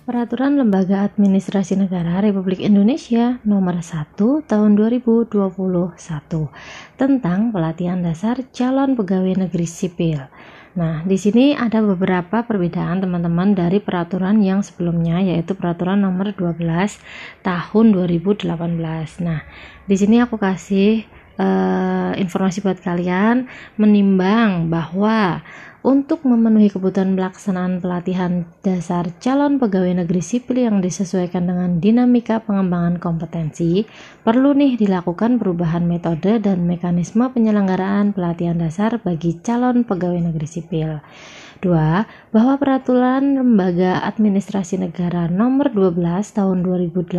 Peraturan Lembaga Administrasi Negara Republik Indonesia Nomor 1 Tahun 2021 tentang pelatihan dasar calon pegawai negeri sipil. Nah, di sini ada beberapa perbedaan teman-teman dari peraturan yang sebelumnya, yaitu peraturan nomor 12 tahun 2018. Nah, di sini aku kasih informasi buat kalian menimbang bahwa untuk memenuhi kebutuhan pelaksanaan pelatihan dasar calon pegawai negeri sipil yang disesuaikan dengan dinamika pengembangan kompetensi, perlu nih dilakukan perubahan metode dan mekanisme penyelenggaraan pelatihan dasar bagi calon pegawai negeri sipil. 2. Bahwa peraturan Lembaga Administrasi Negara Nomor 12 Tahun 2018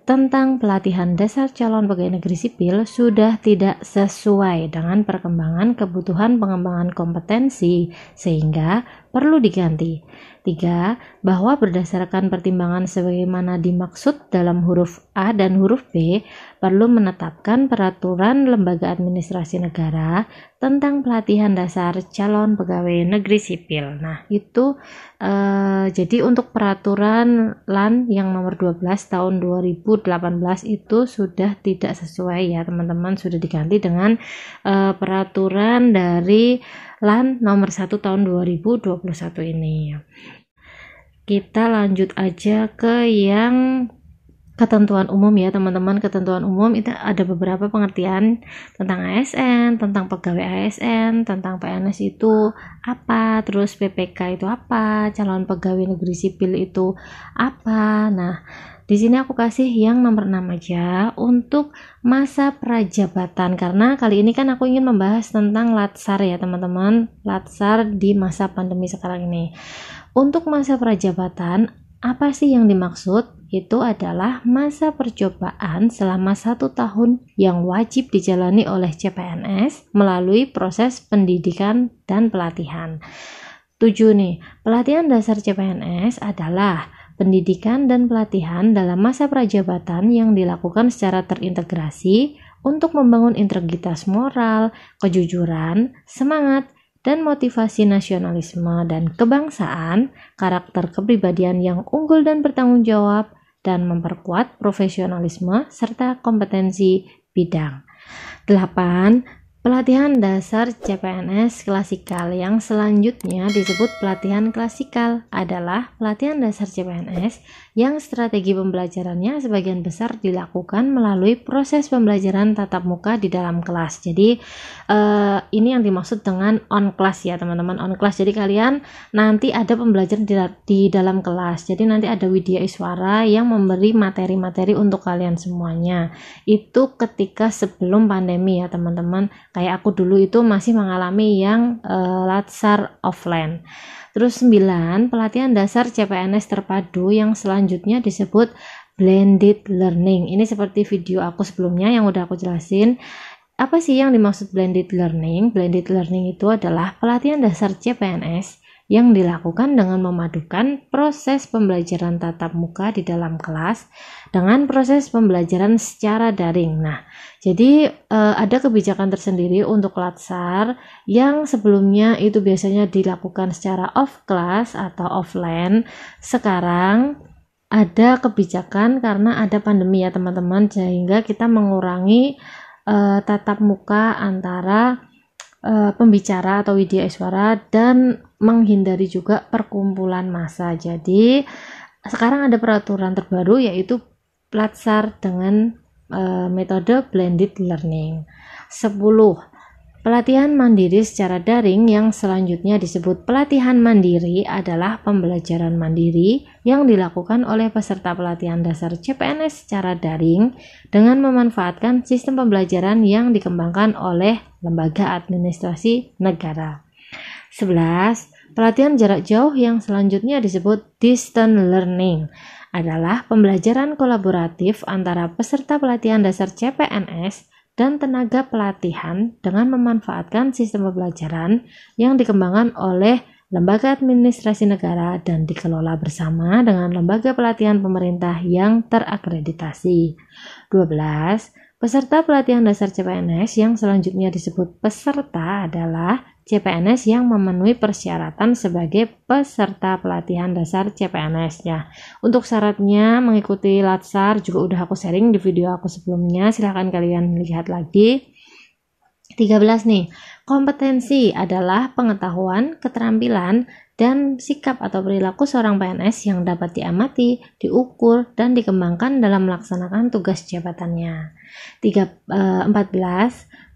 tentang pelatihan dasar calon pegawai negeri sipil sudah tidak sesuai dengan perkembangan kebutuhan pengembangan kompetensi sehingga perlu diganti. 3. Bahwa berdasarkan pertimbangan sebagaimana dimaksud dalam huruf A dan huruf B, perlu menetapkan peraturan Lembaga Administrasi Negara tentang pelatihan dasar calon pegawai negeri sipil. Nah, itu jadi untuk peraturan LAN yang nomor 12 tahun 2018 itu sudah tidak sesuai ya teman-teman, sudah diganti dengan peraturan dari LAN nomor 1 tahun 2021 ini. Kita lanjut aja ke yang ketentuan umum ya teman-teman. Ketentuan umum itu ada beberapa pengertian tentang ASN, tentang pegawai ASN, tentang PNS itu apa, terus PPK itu apa, calon pegawai negeri sipil itu apa. Nah, di sini aku kasih yang nomor 6 aja untuk masa prajabatan, karena kali ini kan aku ingin membahas tentang latsar ya teman-teman, latsar di masa pandemi sekarang ini. Untuk masa prajabatan, apa sih yang dimaksud? Itu adalah masa percobaan selama 1 tahun yang wajib dijalani oleh CPNS melalui proses pendidikan dan pelatihan. 7 nih, pelatihan dasar CPNS adalah pendidikan dan pelatihan dalam masa prajabatan yang dilakukan secara terintegrasi untuk membangun integritas moral, kejujuran, semangat, dan motivasi nasionalisme dan kebangsaan, karakter kepribadian yang unggul dan bertanggung jawab, dan memperkuat profesionalisme serta kompetensi bidang. 8. Pelatihan dasar CPNS klasikal yang selanjutnya disebut pelatihan klasikal adalah pelatihan dasar CPNS yang strategi pembelajarannya sebagian besar dilakukan melalui proses pembelajaran tatap muka di dalam kelas. Jadi ini yang dimaksud dengan on class ya teman-teman, on class. Jadi kalian nanti ada pembelajaran di dalam kelas. Jadi nanti ada Widya Iswara yang memberi materi-materi untuk kalian semuanya. Itu ketika sebelum pandemi ya teman-teman. Kayak aku dulu itu masih mengalami yang latsar offline. Terus 9, pelatihan dasar CPNS terpadu yang selanjutnya disebut blended learning. Ini seperti video aku sebelumnya yang udah aku jelasin. Apa sih yang dimaksud blended learning? Blended learning itu adalah pelatihan dasar CPNS yang dilakukan dengan memadukan proses pembelajaran tatap muka di dalam kelas dengan proses pembelajaran secara daring. Nah, jadi ada kebijakan tersendiri untuk latsar yang sebelumnya itu biasanya dilakukan secara off class atau offline. Sekarang ada kebijakan karena ada pandemi ya teman-teman, sehingga kita mengurangi tatap muka antara pembicara atau Widya Iswara dan menghindari juga perkumpulan massa. Jadi sekarang ada peraturan terbaru yaitu latsar dengan metode blended learning. 10. Pelatihan mandiri secara daring yang selanjutnya disebut pelatihan mandiri adalah pembelajaran mandiri yang dilakukan oleh peserta pelatihan dasar CPNS secara daring dengan memanfaatkan sistem pembelajaran yang dikembangkan oleh Lembaga Administrasi Negara. 11. Pelatihan jarak jauh yang selanjutnya disebut distance learning adalah pembelajaran kolaboratif antara peserta pelatihan dasar CPNS dan tenaga pelatihan dengan memanfaatkan sistem pembelajaran yang dikembangkan oleh Lembaga Administrasi Negara dan dikelola bersama dengan lembaga pelatihan pemerintah yang terakreditasi. 12. Peserta pelatihan dasar CPNS yang selanjutnya disebut peserta adalah CPNS yang memenuhi persyaratan sebagai peserta pelatihan dasar CPNS-nya. Untuk syaratnya mengikuti Latsar juga udah aku sharing di video aku sebelumnya, silahkan kalian lihat lagi. 13 nih, kompetensi adalah pengetahuan, keterampilan, dan sikap atau perilaku seorang PNS yang dapat diamati, diukur, dan dikembangkan dalam melaksanakan tugas jabatannya. 14.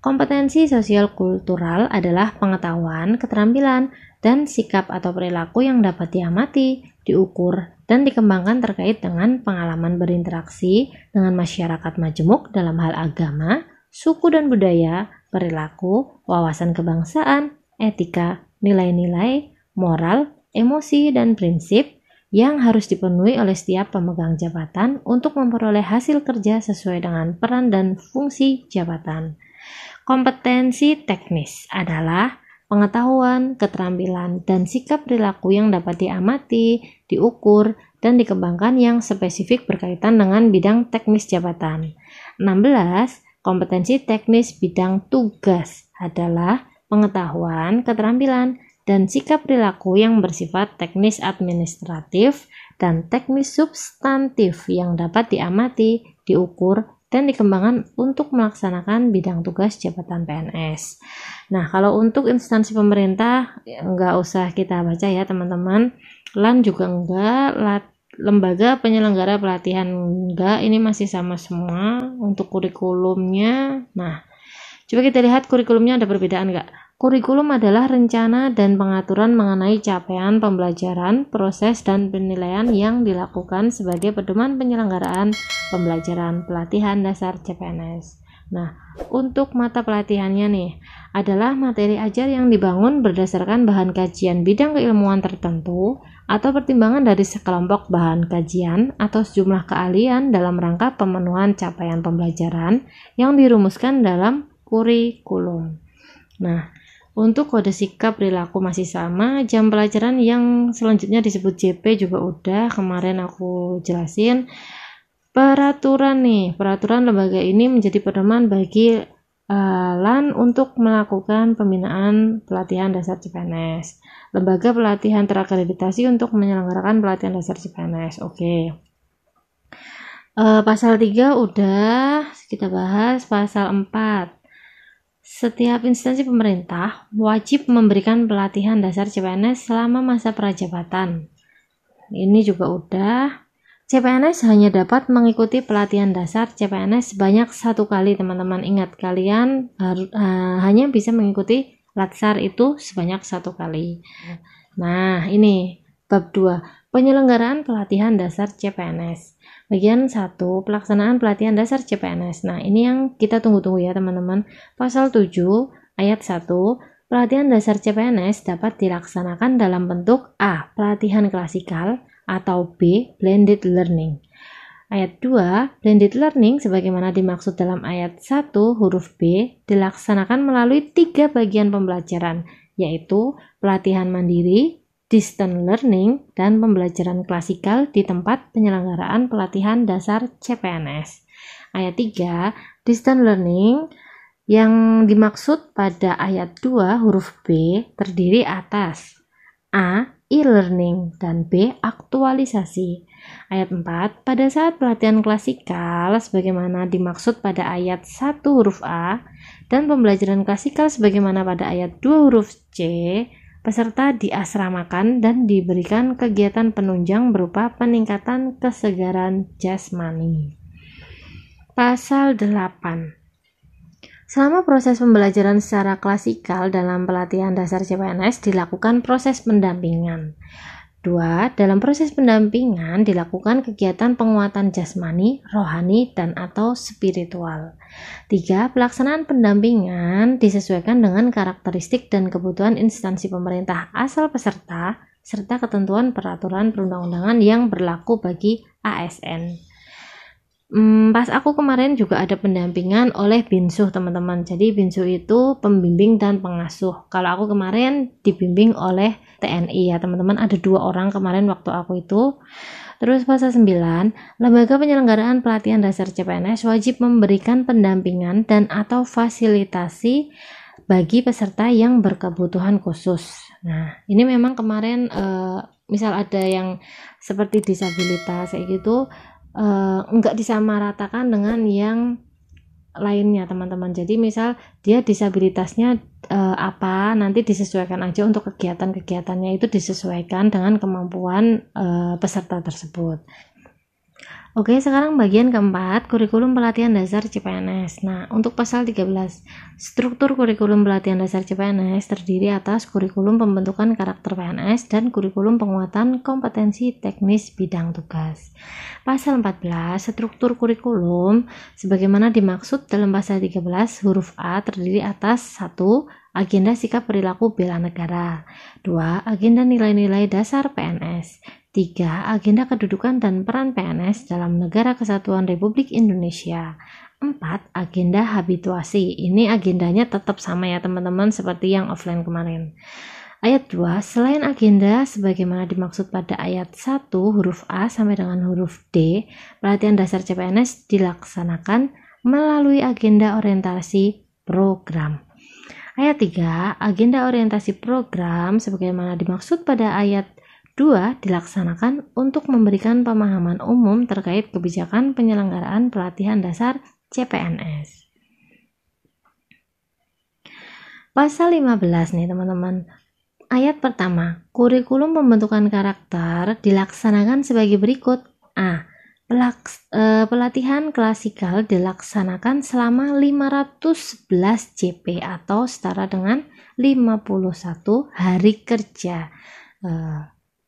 Kompetensi sosial kultural adalah pengetahuan, keterampilan, dan sikap atau perilaku yang dapat diamati, diukur, dan dikembangkan terkait dengan pengalaman berinteraksi dengan masyarakat majemuk dalam hal agama, suku dan budaya, perilaku, wawasan kebangsaan, etika, nilai-nilai, moral, emosi, dan prinsip yang harus dipenuhi oleh setiap pemegang jabatan untuk memperoleh hasil kerja sesuai dengan peran dan fungsi jabatan. Kompetensi teknis adalah pengetahuan, keterampilan, dan sikap perilaku yang dapat diamati, diukur, dan dikembangkan yang spesifik berkaitan dengan bidang teknis jabatan. 16. Kompetensi teknis bidang tugas adalah pengetahuan, keterampilan, dan sikap perilaku yang bersifat teknis administratif dan teknis substantif yang dapat diamati, diukur, dan dikembangkan untuk melaksanakan bidang tugas jabatan PNS. Nah, kalau untuk instansi pemerintah nggak usah kita baca ya teman-teman, LAN juga enggak, lembaga penyelenggara pelatihan enggak, ini masih sama semua. Untuk kurikulumnya, nah coba kita lihat kurikulumnya ada perbedaan enggak. Kurikulum adalah rencana dan pengaturan mengenai capaian pembelajaran, proses, dan penilaian yang dilakukan sebagai pedoman penyelenggaraan pembelajaran pelatihan dasar CPNS. Nah, untuk mata pelatihannya nih, adalah materi ajar yang dibangun berdasarkan bahan kajian bidang keilmuan tertentu atau pertimbangan dari sekelompok bahan kajian atau sejumlah keahlian dalam rangka pemenuhan capaian pembelajaran yang dirumuskan dalam kurikulum. Nah, untuk kode sikap perilaku masih sama, jam pelajaran yang selanjutnya disebut JP juga udah kemarin aku jelasin. Peraturan lembaga ini menjadi pedoman bagi LAN untuk melakukan pembinaan pelatihan dasar CPNS. Lembaga pelatihan terakreditasi untuk menyelenggarakan pelatihan dasar CPNS. Oke. Pasal 3 udah kita bahas. Pasal 4. Setiap instansi pemerintah wajib memberikan pelatihan dasar CPNS selama masa prajabatan. Ini juga udah. CPNS hanya dapat mengikuti pelatihan dasar CPNS sebanyak 1 kali, teman-teman. Ingat, kalian hanya bisa mengikuti Latsar itu sebanyak 1 kali. Nah, ini bab 2, penyelenggaraan pelatihan dasar CPNS. Bagian 1, pelaksanaan pelatihan dasar CPNS. Nah, ini yang kita tunggu-tunggu ya, teman-teman. Pasal 7 ayat 1, pelatihan dasar CPNS dapat dilaksanakan dalam bentuk A, pelatihan klasikal, atau B, blended learning. Ayat 2, blended learning sebagaimana dimaksud dalam ayat 1 huruf B dilaksanakan melalui 3 bagian pembelajaran, yaitu pelatihan mandiri, distance learning, dan pembelajaran klasikal di tempat penyelenggaraan pelatihan dasar CPNS. Ayat 3, distance learning yang dimaksud pada ayat 2 huruf B terdiri atas A, e-learning, dan B, aktualisasi. Ayat 4, pada saat pelatihan klasikal sebagaimana dimaksud pada ayat 1 huruf A dan pembelajaran klasikal sebagaimana pada ayat 2 huruf C, peserta diasramakan dan diberikan kegiatan penunjang berupa peningkatan kesegaran jasmani. Pasal 8. Selama proses pembelajaran secara klasikal dalam pelatihan dasar CPNS dilakukan proses pendampingan. 2. Dalam proses pendampingan dilakukan kegiatan penguatan jasmani, rohani, dan atau spiritual. 3. Pelaksanaan pendampingan disesuaikan dengan karakteristik dan kebutuhan instansi pemerintah asal peserta serta ketentuan peraturan perundang-undangan yang berlaku bagi ASN. Pas aku kemarin juga ada pendampingan oleh Binsuh, teman-teman. Jadi Binsuh itu pembimbing dan pengasuh. Kalau aku kemarin dibimbing oleh TNI ya, teman-teman. Ada 2 orang kemarin waktu aku itu. Terus pasal 9, lembaga penyelenggaraan pelatihan dasar CPNS wajib memberikan pendampingan dan atau fasilitasi bagi peserta yang berkebutuhan khusus. Nah, ini memang kemarin misal ada yang seperti disabilitas kayak gitu, enggak disamaratakan dengan yang lainnya teman-teman. Jadi misal dia disabilitasnya apa, nanti disesuaikan aja untuk kegiatan-kegiatannya, itu disesuaikan dengan kemampuan peserta tersebut. Oke, sekarang bagian keempat, kurikulum pelatihan dasar CPNS. Nah, untuk pasal 13, struktur kurikulum pelatihan dasar CPNS terdiri atas kurikulum pembentukan karakter PNS dan kurikulum penguatan kompetensi teknis bidang tugas. Pasal 14, struktur kurikulum sebagaimana dimaksud dalam pasal 13 huruf A terdiri atas 1. Agenda sikap perilaku bela negara. 2. Agenda nilai-nilai dasar PNS. 3. Agenda kedudukan dan peran PNS dalam Negara Kesatuan Republik Indonesia. 4. Agenda habituasi. Ini agendanya tetap sama ya teman-teman, seperti yang offline kemarin. Ayat 2. Selain agenda sebagaimana dimaksud pada ayat 1 huruf A sampai dengan huruf D, pelatihan dasar CPNS dilaksanakan melalui agenda orientasi program. Ayat 3. Agenda orientasi program sebagaimana dimaksud pada ayat 2 dilaksanakan untuk memberikan pemahaman umum terkait kebijakan penyelenggaraan pelatihan dasar CPNS. Pasal 15 nih teman-teman. Ayat pertama, kurikulum pembentukan karakter dilaksanakan sebagai berikut. A. Pelatihan klasikal dilaksanakan selama 511 JP atau setara dengan 51 hari kerja.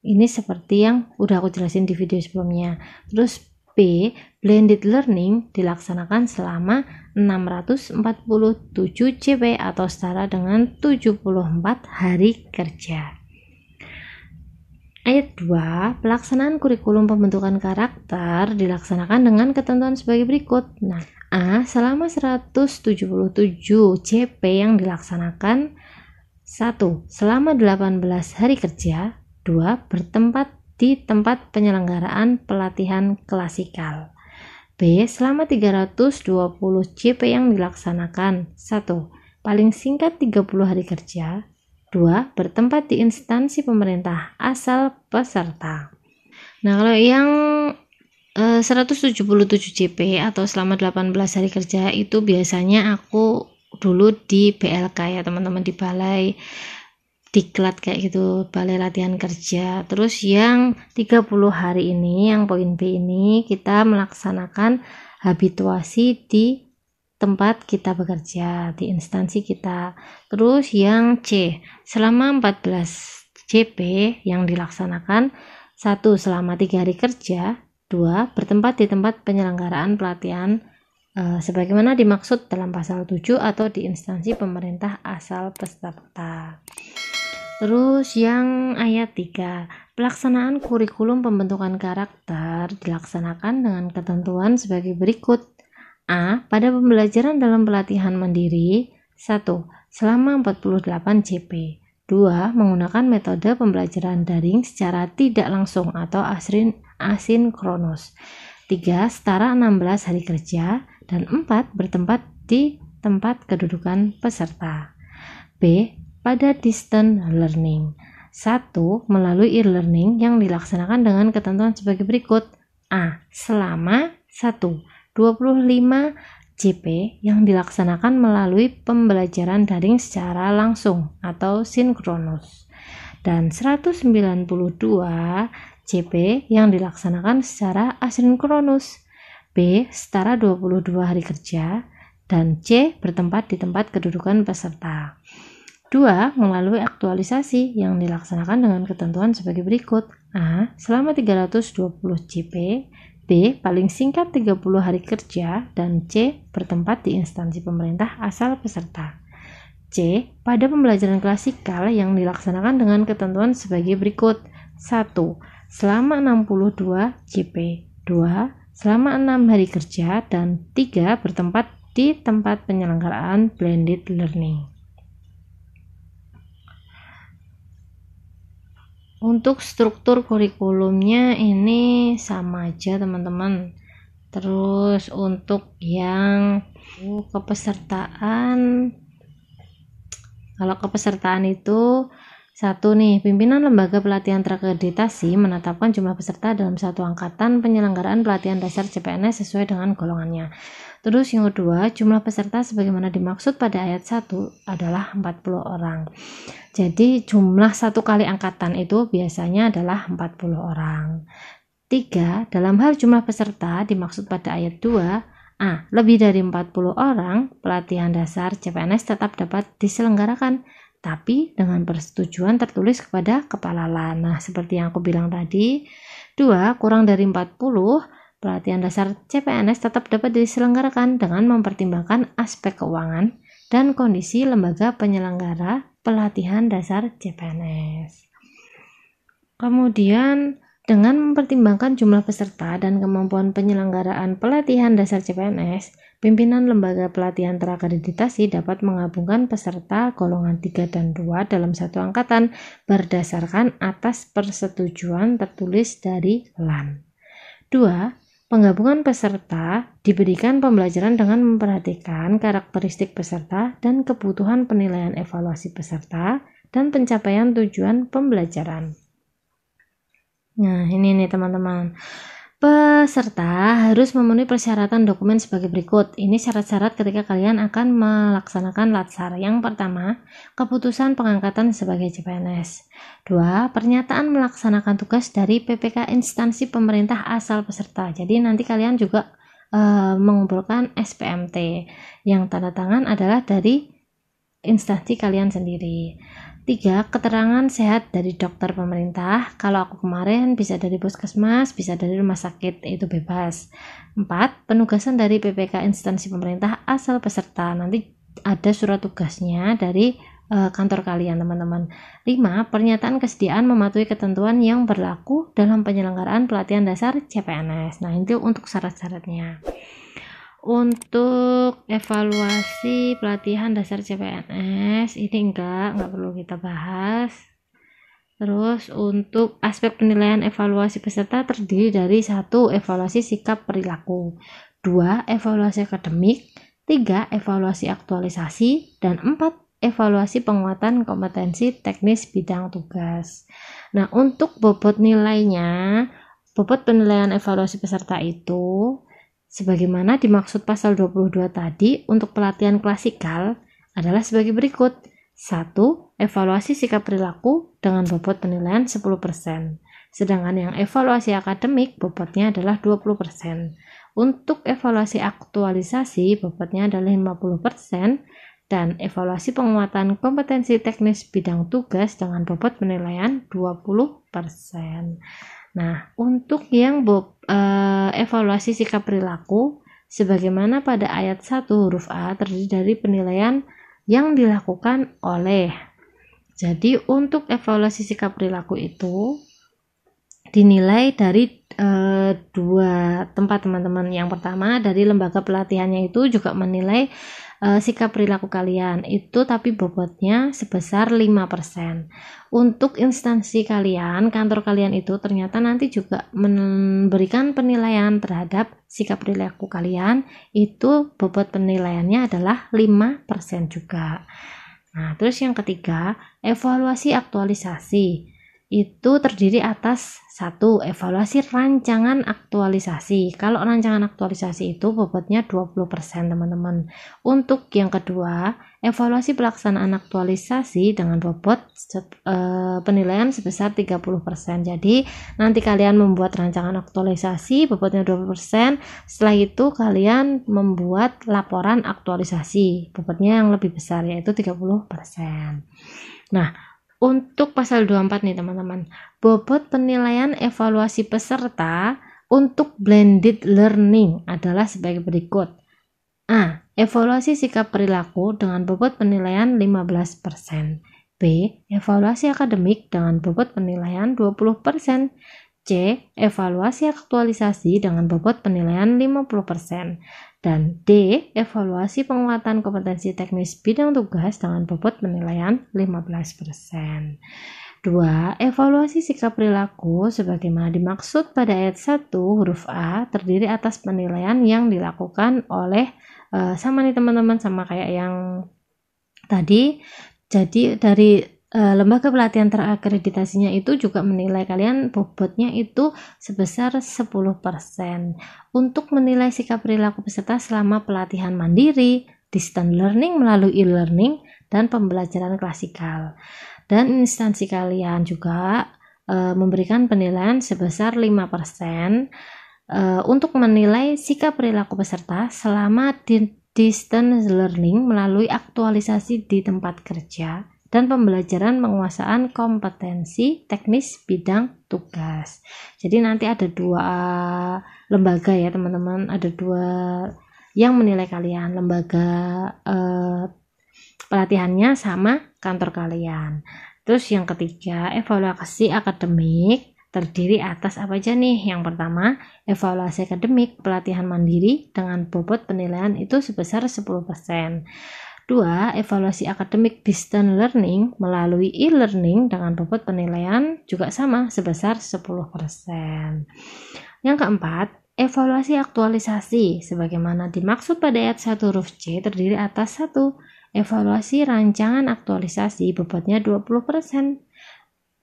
Ini seperti yang udah aku jelasin di video sebelumnya. Terus B, blended learning dilaksanakan selama 647 JP atau setara dengan 74 hari kerja. Ayat 2, pelaksanaan kurikulum pembentukan karakter dilaksanakan dengan ketentuan sebagai berikut. Nah, A, selama 177 JP yang dilaksanakan. 1. Selama 18 hari kerja. 2. Bertempat di tempat penyelenggaraan pelatihan klasikal. B. Selama 320 JP yang dilaksanakan. 1. Paling singkat 30 hari kerja. 2. Bertempat di instansi pemerintah asal peserta. Nah, kalau yang 177 JP atau selama 18 hari kerja itu biasanya aku dulu di BLK ya teman-teman, di balai diklat kayak gitu, balai latihan kerja. Terus yang 30 hari ini, yang poin B ini, kita melaksanakan habituasi di tempat kita bekerja, di instansi kita. Terus yang C, selama 14 JP yang dilaksanakan. 1. Selama 3 hari kerja. 2. Bertempat di tempat penyelenggaraan pelatihan sebagaimana dimaksud dalam pasal 7 atau di instansi pemerintah asal peserta. Terus yang ayat 3, pelaksanaan kurikulum pembentukan karakter dilaksanakan dengan ketentuan sebagai berikut. A. Pada pembelajaran dalam pelatihan mandiri. 1. Selama 48 JP. 2. Menggunakan metode pembelajaran daring secara tidak langsung atau asinkronus. 3. Setara 16 hari kerja. Dan 4. Bertempat di tempat kedudukan peserta. B. Pada distance learning. 1. Melalui e-learning yang dilaksanakan dengan ketentuan sebagai berikut. A. Selama 1. 25 JP yang dilaksanakan melalui pembelajaran daring secara langsung atau sinkronus. Dan 192 JP yang dilaksanakan secara asinkronus. B. Setara 22 hari kerja. Dan C. Bertempat di tempat kedudukan peserta. 2. Melalui aktualisasi yang dilaksanakan dengan ketentuan sebagai berikut. A. Selama 320 JP. B. Paling singkat 30 hari kerja. Dan C. Bertempat di instansi pemerintah asal peserta. C. Pada pembelajaran klasikal yang dilaksanakan dengan ketentuan sebagai berikut. 1. Selama 62 JP. 2. Selama 6 hari kerja. Dan 3. Bertempat di tempat penyelenggaraan blended learning. Untuk struktur kurikulumnya ini sama aja teman-teman. Terus untuk yang kepesertaan Kalau kepesertaan itu satu nih, pimpinan lembaga pelatihan terakreditasi menetapkan jumlah peserta dalam satu angkatan penyelenggaraan pelatihan dasar CPNS sesuai dengan golongannya. Terus yang kedua, jumlah peserta sebagaimana dimaksud pada ayat 1 adalah 40 orang. Jadi jumlah satu kali angkatan itu biasanya adalah 40 orang. 3. Dalam hal jumlah peserta dimaksud pada ayat 2, lebih dari 40 orang, pelatihan dasar CPNS tetap dapat diselenggarakan, tapi dengan persetujuan tertulis kepada kepala LAN. Nah, seperti yang aku bilang tadi, 2. Kurang dari 40, pelatihan dasar CPNS tetap dapat diselenggarakan dengan mempertimbangkan aspek keuangan dan kondisi lembaga penyelenggara pelatihan dasar CPNS. Kemudian, dengan mempertimbangkan jumlah peserta dan kemampuan penyelenggaraan pelatihan dasar CPNS, pimpinan lembaga pelatihan terakreditasi dapat menggabungkan peserta golongan 3 dan 2 dalam satu angkatan berdasarkan atas persetujuan tertulis dari LAN. 2. Penggabungan peserta diberikan pembelajaran dengan memperhatikan karakteristik peserta dan kebutuhan penilaian evaluasi peserta dan pencapaian tujuan pembelajaran. Nah, ini nih teman-teman. Peserta harus memenuhi persyaratan dokumen sebagai berikut. Ini syarat-syarat ketika kalian akan melaksanakan latsar. Yang pertama, keputusan pengangkatan sebagai CPNS. 2. Pernyataan melaksanakan tugas dari PPK instansi pemerintah asal peserta. Jadi nanti kalian juga mengumpulkan SPMT. Yang tanda tangan adalah dari instansi kalian sendiri. 3. Keterangan sehat dari dokter pemerintah. Kalau aku kemarin bisa dari puskesmas, bisa dari rumah sakit, itu bebas. 4. Penugasan dari PPK instansi pemerintah asal peserta. Nanti ada surat tugasnya dari kantor kalian, teman-teman. 5. Pernyataan kesediaan mematuhi ketentuan yang berlaku dalam penyelenggaraan pelatihan dasar CPNS. Nah, itu untuk syarat-syaratnya. Untuk evaluasi pelatihan dasar CPNS ini enggak perlu kita bahas. Terus untuk aspek penilaian evaluasi peserta terdiri dari 1. Evaluasi sikap perilaku, 2. Evaluasi akademik, 3. Evaluasi aktualisasi, dan 4. Evaluasi penguatan kompetensi teknis bidang tugas. Nah, untuk bobot nilainya, bobot penilaian evaluasi peserta itu sebagaimana dimaksud pasal 22 tadi, untuk pelatihan klasikal adalah sebagai berikut. 1. Evaluasi sikap perilaku dengan bobot penilaian 10%. Sedangkan yang evaluasi akademik bobotnya adalah 20%. Untuk evaluasi aktualisasi bobotnya adalah 50%. Dan evaluasi penguatan kompetensi teknis bidang tugas dengan bobot penilaian 20%. Nah, untuk yang evaluasi sikap perilaku, sebagaimana pada ayat 1 huruf A terdiri dari penilaian yang dilakukan oleh. Jadi, untuk evaluasi sikap perilaku itu dinilai dari 2 tempat, teman-teman. Yang pertama, dari lembaga pelatihannya itu juga menilai sikap perilaku kalian itu, tapi bobotnya sebesar 5%. Untuk instansi kalian, kantor kalian itu ternyata nanti juga memberikan penilaian terhadap sikap perilaku kalian, itu bobot penilaiannya adalah 5% juga. Nah, terus yang ketiga, evaluasi aktualisasi. Itu terdiri atas 1. Evaluasi rancangan aktualisasi. Kalau rancangan aktualisasi itu bobotnya 20%, teman-teman. Untuk yang kedua, evaluasi pelaksanaan aktualisasi dengan bobot penilaian sebesar 30%. Jadi nanti kalian membuat rancangan aktualisasi bobotnya 20%. Setelah itu kalian membuat laporan aktualisasi bobotnya yang lebih besar, yaitu 30%. Nah, untuk pasal 24 nih teman-teman, bobot penilaian evaluasi peserta untuk blended learning adalah sebagai berikut. A. Evaluasi sikap perilaku dengan bobot penilaian 15%. B. Evaluasi akademik dengan bobot penilaian 20%. C. Evaluasi aktualisasi dengan bobot penilaian 50%. Dan D. Evaluasi penguatan kompetensi teknis bidang tugas dengan bobot penilaian 15%. 2. Evaluasi sikap perilaku sebagaimana dimaksud pada ayat 1 huruf A terdiri atas penilaian yang dilakukan oleh sama nih teman-teman, sama kayak yang tadi. Jadi dari lembaga pelatihan terakreditasinya itu juga menilai kalian bobotnya itu sebesar 10%. Untuk menilai sikap perilaku peserta selama pelatihan mandiri, distance learning melalui e-learning, dan pembelajaran klasikal. Dan instansi kalian juga memberikan penilaian sebesar 5% untuk menilai sikap perilaku peserta selama distance learning melalui aktualisasi di tempat kerja dan pembelajaran penguasaan kompetensi teknis bidang tugas. Jadi nanti ada 2 lembaga ya teman-teman, ada 2 yang menilai kalian, lembaga pelatihannya sama kantor kalian. Terus yang ketiga, evaluasi akademik terdiri atas apa aja nih? Yang pertama, evaluasi akademik pelatihan mandiri dengan bobot penilaian itu sebesar 10%. 2. Evaluasi akademik distance learning melalui e-learning dengan bobot penilaian juga sama sebesar 10%. Yang keempat, evaluasi aktualisasi sebagaimana dimaksud pada ayat 1 huruf C terdiri atas 1. Evaluasi rancangan aktualisasi bobotnya 20%.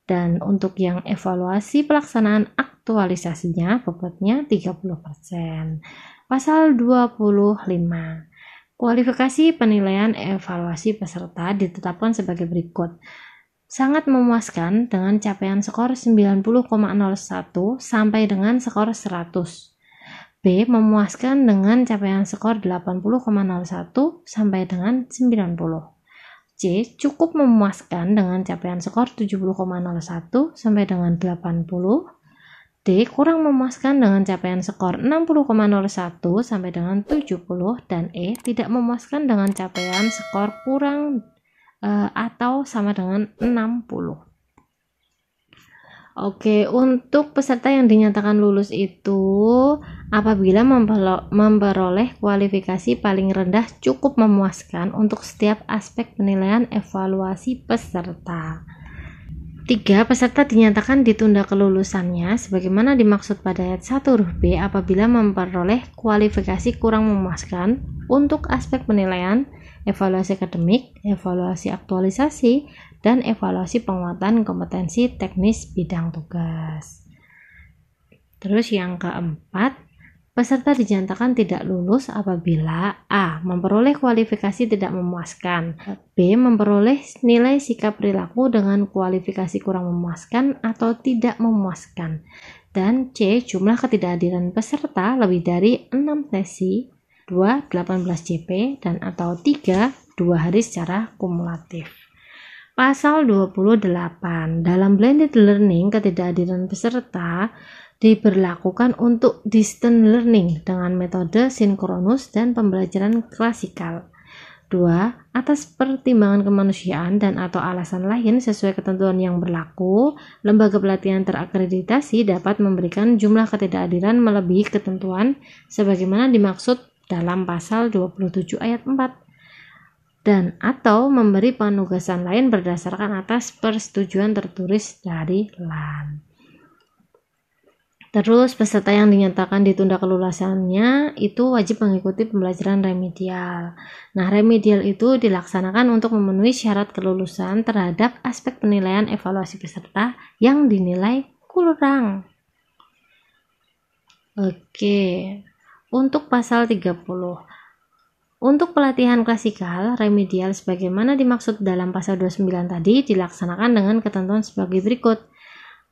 Dan untuk yang evaluasi pelaksanaan aktualisasinya bobotnya 30%. Pasal 25. Kualifikasi penilaian evaluasi peserta ditetapkan sebagai berikut. Sangat memuaskan dengan capaian skor 90,01 sampai dengan skor 100. B. Memuaskan dengan capaian skor 80,01 sampai dengan 90. C. Cukup memuaskan dengan capaian skor 70,01 sampai dengan 80. D. Kurang memuaskan dengan capaian skor 60,01 sampai dengan 70. Dan E. Tidak memuaskan dengan capaian skor kurang atau sama dengan 60. Oke, untuk peserta yang dinyatakan lulus itu apabila memperoleh kualifikasi paling rendah cukup memuaskan untuk setiap aspek penilaian evaluasi peserta. 3. Peserta dinyatakan ditunda kelulusannya sebagaimana dimaksud pada ayat 1 huruf B apabila memperoleh kualifikasi kurang memuaskan untuk aspek penilaian evaluasi akademik, evaluasi aktualisasi, dan evaluasi penguatan kompetensi teknis bidang tugas. Terus yang keempat, peserta dinyatakan tidak lulus apabila A. Memperoleh kualifikasi tidak memuaskan, B. Memperoleh nilai sikap perilaku dengan kualifikasi kurang memuaskan atau tidak memuaskan, dan C. Jumlah ketidakhadiran peserta lebih dari 6 sesi, 2. 18 JP, dan atau 3. 2 hari secara kumulatif. Pasal 28. Dalam blended learning, ketidakhadiran peserta diberlakukan untuk distance learning dengan metode sinkronus dan pembelajaran klasikal. 2. Atas pertimbangan kemanusiaan dan atau alasan lain sesuai ketentuan yang berlaku, lembaga pelatihan terakreditasi dapat memberikan jumlah ketidakhadiran melebihi ketentuan sebagaimana dimaksud dalam pasal 27 ayat 4. Dan atau memberi penugasan lain berdasarkan atas persetujuan tertulis dari LAN. Terus peserta yang dinyatakan ditunda kelulusannya itu wajib mengikuti pembelajaran remedial. Nah, remedial itu dilaksanakan untuk memenuhi syarat kelulusan terhadap aspek penilaian evaluasi peserta yang dinilai kurang. Oke, untuk pasal 30. Untuk pelatihan klasikal, remedial sebagaimana dimaksud dalam pasal 29 tadi dilaksanakan dengan ketentuan sebagai berikut.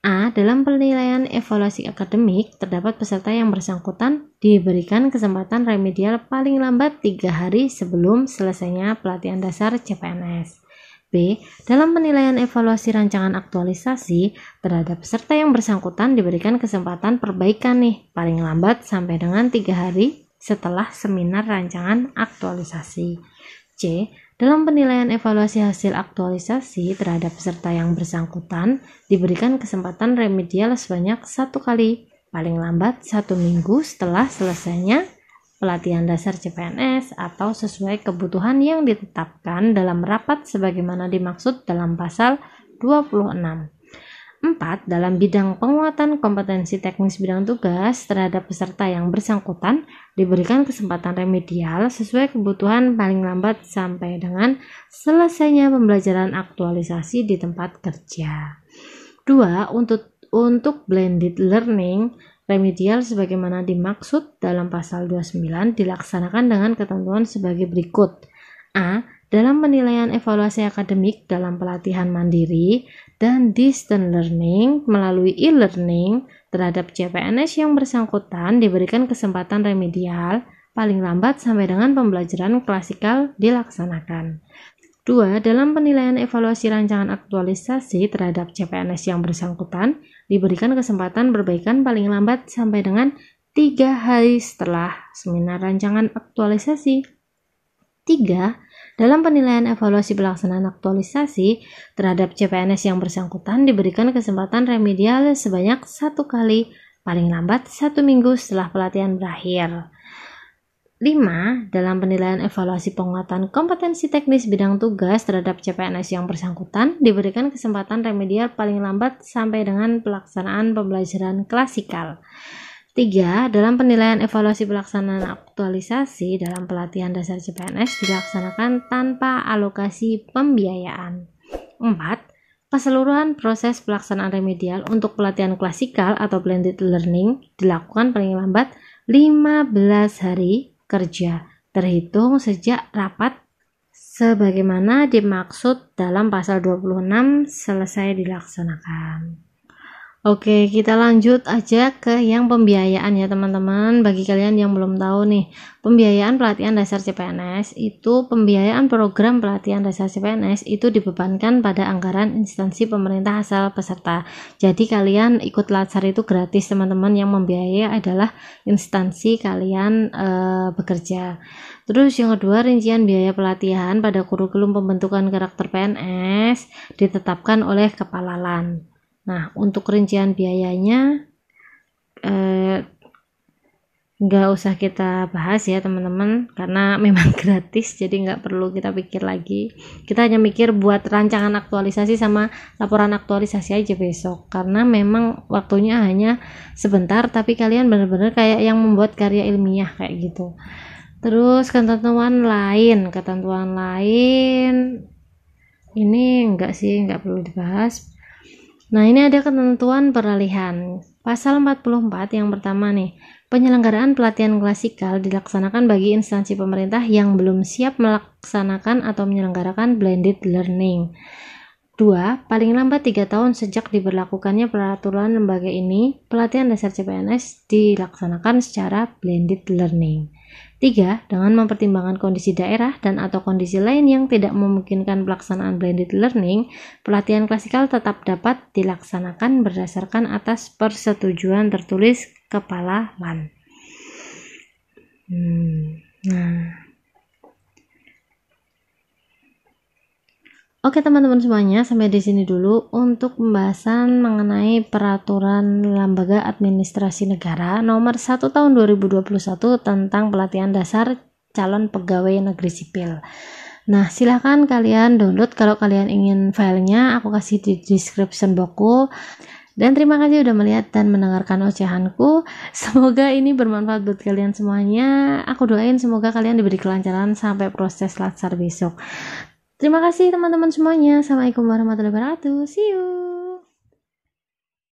A. Dalam penilaian evaluasi akademik, terdapat peserta yang bersangkutan diberikan kesempatan remedial paling lambat 3 hari sebelum selesainya pelatihan dasar CPNS. B. Dalam penilaian evaluasi rancangan aktualisasi, terhadap peserta yang bersangkutan diberikan kesempatan perbaikan paling lambat sampai dengan 3 hari setelah seminar rancangan aktualisasi. C. Dalam penilaian evaluasi hasil aktualisasi terhadap peserta yang bersangkutan diberikan kesempatan remedial sebanyak 1 kali, paling lambat 1 minggu setelah selesainya pelatihan dasar CPNS atau sesuai kebutuhan yang ditetapkan dalam rapat sebagaimana dimaksud dalam pasal 26. 4. Dalam bidang penguatan kompetensi teknis bidang tugas terhadap peserta yang bersangkutan diberikan kesempatan remedial sesuai kebutuhan paling lambat sampai dengan selesainya pembelajaran aktualisasi di tempat kerja. 2. Untuk blended learning, remedial sebagaimana dimaksud dalam pasal 29 dilaksanakan dengan ketentuan sebagai berikut. A. Dalam penilaian evaluasi akademik dalam pelatihan mandiri dan distance learning melalui e-learning terhadap CPNS yang bersangkutan diberikan kesempatan remedial paling lambat sampai dengan pembelajaran klasikal dilaksanakan. 2. Dalam penilaian evaluasi rancangan aktualisasi terhadap CPNS yang bersangkutan diberikan kesempatan perbaikan paling lambat sampai dengan 3 hari setelah seminar rancangan aktualisasi. 3. Dalam penilaian evaluasi pelaksanaan aktualisasi terhadap CPNS yang bersangkutan diberikan kesempatan remedial sebanyak 1 kali, paling lambat 1 minggu setelah pelatihan berakhir. 5. Dalam penilaian evaluasi penguatan kompetensi teknis bidang tugas terhadap CPNS yang bersangkutan diberikan kesempatan remedial paling lambat sampai dengan pelaksanaan pembelajaran klasikal. 3. Dalam penilaian evaluasi pelaksanaan aktualisasi dalam pelatihan dasar CPNS dilaksanakan tanpa alokasi pembiayaan. 4. Keseluruhan proses pelaksanaan remedial untuk pelatihan klasikal atau blended learning dilakukan paling lambat 15 hari kerja terhitung sejak rapat sebagaimana dimaksud dalam pasal 26 selesai dilaksanakan. Oke, kita lanjut aja ke yang pembiayaan ya teman-teman. Bagi kalian yang belum tahu nih, pembiayaan pelatihan dasar CPNS itu pembiayaan program pelatihan dasar CPNS itu dibebankan pada anggaran instansi pemerintah asal peserta. Jadi kalian ikut latsar itu gratis teman-teman, yang membiayai adalah instansi kalian bekerja. Terus yang kedua, rincian biaya pelatihan pada kurikulum pembentukan karakter PNS ditetapkan oleh Kepala LAN. Nah, untuk rincian biayanya nggak usah kita bahas ya teman-teman, karena memang gratis, jadi nggak perlu kita pikir lagi. Kita hanya mikir buat rancangan aktualisasi sama laporan aktualisasi aja besok, karena memang waktunya hanya sebentar, tapi kalian benar-benar kayak yang membuat karya ilmiah kayak gitu. Terus ketentuan lain ini nggak perlu dibahas. Nah, ini ada ketentuan peralihan. Pasal 44 yang pertama nih, penyelenggaraan pelatihan klasikal dilaksanakan bagi instansi pemerintah yang belum siap melaksanakan atau menyelenggarakan blended learning. 2. Paling lambat 3 tahun sejak diberlakukannya peraturan lembaga ini, pelatihan dasar CPNS dilaksanakan secara blended learning. 3. Dengan mempertimbangkan kondisi daerah dan atau kondisi lain yang tidak memungkinkan pelaksanaan blended learning, pelatihan klasikal tetap dapat dilaksanakan berdasarkan atas persetujuan tertulis Kepala LAN. Oke teman-teman semuanya, sampai di sini dulu untuk pembahasan mengenai peraturan Lembaga Administrasi Negara nomor 1 tahun 2021 tentang pelatihan dasar calon pegawai negeri sipil. Nah, silahkan kalian download kalau kalian ingin filenya, aku kasih di description boxku. Dan terima kasih udah melihat dan mendengarkan ocehanku. Semoga ini bermanfaat buat kalian semuanya. Aku doain semoga kalian diberi kelancaran sampai proses latsar besok. Terima kasih teman-teman semuanya. Assalamualaikum warahmatullahi wabarakatuh. See you.